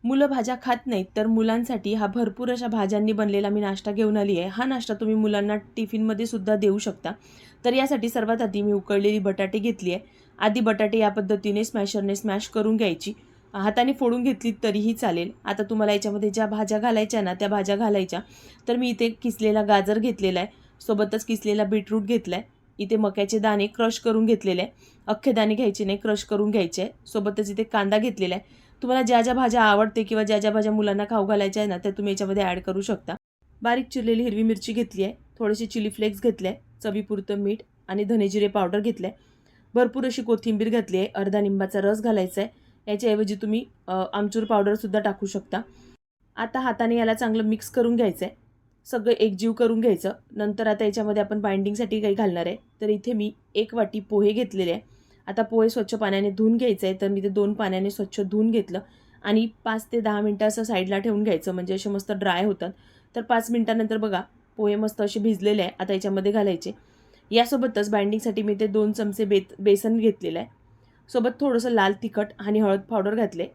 मुलं भाज्या खात नाहीत, तर मुलांसाठी हा भरपूर अशा भाज्यांनी बनलेला मी नाश्ता घेऊन आली आहे. हा नाश्ता तुम्ही मुलांना टिफिनमध्ये सुद्धा देऊ शकता. तर यासाठी सर्वात आधी मी उकळलेली बटाटे घेतली आहे. आधी बटाटे या पद्धतीने स्मॅशरने स्मॅश करून घ्यायची. हाताने फोडून घेतली तरीही चालेल. आता तुम्हाला याच्यामध्ये ज्या भाज्या घालायच्या ना, त्या भाज्या घालायच्या. तर मी इथे किसलेला गाजर घेतलेला आहे, सोबतच किसलेला बीटरूट घेतला आहे. इथे मक्याचे दाणे क्रश करून घेतलेले आहे. अख्खे दाणे घ्यायचे नाही, क्रश करून घ्यायचे आहे. सोबतच इथे कांदा घेतलेला आहे. तुम्हाला ज्या ज्या भाज्या आवडते किंवा ज्या ज्या भाज्या मुलांना खाऊ घालायच्या आहे ना, त्या तुम्ही याच्यामध्ये ॲड करू शकता. बारीक चिरलेली हिरवी मिरची घेतली आहे, थोडेसे चिली फ्लेक्स घेतले आहे, चवीपुरतं मीठ आणि धने-जिरे पावडर घेतलं आहे. भरपूर अशी कोथिंबीर घातली आहे, अर्धा लिंबाचा रस घालायचा आहे. याच्याऐवजी तुम्ही आमचूर पावडरसुद्धा टाकू शकता. आता हाताने याला चांगलं मिक्स करून घ्यायचं आहे. सगळं एकजीव करून घ्यायचं. नंतर आता याच्यामध्ये आपण बाइंडिंगसाठी काही घालणार आहे. तर इथे मी 1 वाटी पोहे घेतलेले आहे. आता पोहे स्वच्छ पाण्याने धुवून घ्यायचे आहे. तर मी ते 2 पाण्याने स्वच्छ धुवून घेतलं आणि 5 ते 10 मिनटं असं साईडला ठेवून घ्यायचं, म्हणजे असे मस्त ड्राय होतात. तर 5 मिनिटानंतर बघा पोहे मस्त असे भिजलेले आहे. आता याच्यामध्ये घालायचे. यासोबतच बाइंडिंगसाठी मी ते 2 चमचे बेसन घेतलेलं आहे. सोबत थोडंसं लाल तिखट आणि हळद पावडर घातले.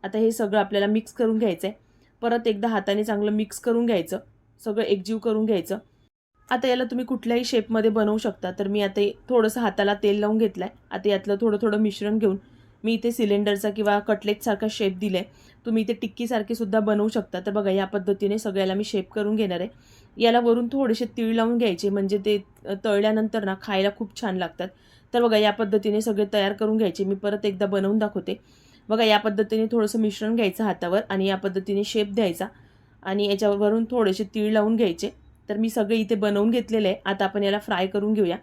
आता हे सगळं आपल्याला मिक्स करून घ्यायचं आहे. परत एकदा हाताने चांगलं मिक्स करून घ्यायचं. सगळं एकजीव करून घ्यायचं. आता याला तुम्ही कुठल्याही शेपमध्ये बनवू शकता. तर मी आता थोडंसं हाताला तेल लावून घेतलं आहे. आता यातलं थोडं थोडं मिश्रण घेऊन मी इथे सिलेंडरचा किंवा कटलेटसारखा शेप दिला आहे. तुम्ही इथे टिक्कीसारखे सुद्धा बनवू शकता. तर बघा या पद्धतीने सगळ्याला मी शेप करून घेणार आहे. याला वरून थोडेसे तीळ लावून घ्यायचे, म्हणजे ते तळल्यानंतर ना खायला खूप छान लागतात. तर बघा या पद्धतीने सगळे तयार करून घ्यायचे. मी परत एकदा बनवून दाखवते. बघा या पद्धतीने थोडंसं मिश्रण घ्यायचं हातावर आणि या पद्धतीने शेप द्यायचा आणि याच्यावरून थोडेसे तीळ लावून घ्यायचे. तर मी सगळे इथे बनवून घेतलेले आहे. आता आपण याला फ्राय करून घेऊया.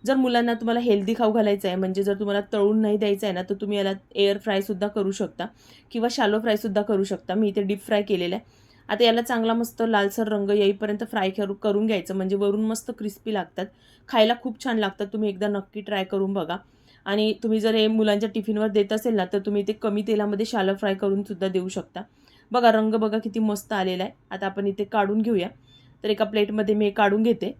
जर मुलांना तुम्हाला हेल्दी खाऊ घालायचं आहे, म्हणजे जर तुम्हाला तळून नाही द्यायचं आहे ना, तर तुम्ही याला एअर फ्रायसुद्धा करू शकता किंवा शॅलो फ्रायसुद्धा करू शकता. मी इथे डीप फ्राय केलेलं आहे. आता याला चांगला मस्त लालसर रंग येईपर्यंत फ्राय करून घ्यायचं, म्हणजे वरून मस्त क्रिस्पी लागतात. खायला खूप छान लागतात. तुम्ही एकदा नक्की ट्राय करून बघा. आणि तुम्ही जर हे मुलांच्या टिफिनवर देत असेल ना, तर तुम्ही ते कमी तेलामध्ये शॅलो फ्राय करून सुद्धा देऊ शकता. बघा रंग बघा किती मस्त आलेला आहे. आता आपण इथे काढून घेऊया. तर एका प्लेटमध्ये मी काढून घेते.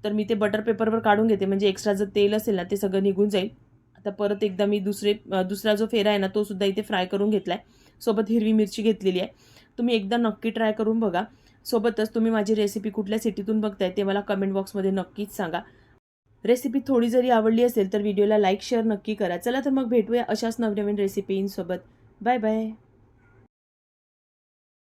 तर मी ते बटर पेपरवर काढून घेते, म्हणजे एक्स्ट्रा जर तेल असेल ना, ते सगळं निघून जाईल. आता परत एकदा मी दुसरा जो फेरा आहे ना, तो सुद्धा इथे फ्राय करून घेतला आहे. सोबत हिरवी मिरची घेतलेली आहे. तुम्ही एकदा नक्की ट्राय करून बघा. सोबतच तुम्ही माझी रेसिपी कुठल्या सिटीतून बघताय ते मला कमेंट बॉक्समध्ये नक्कीच सांगा. रेसिपी थोडी जरी आवडली असेल तर व्हिडिओला लाईक शेअर नक्की करा. चला तर मग भेटूया अशाच नवनवीन रेसिपींसोबत. Bye bye.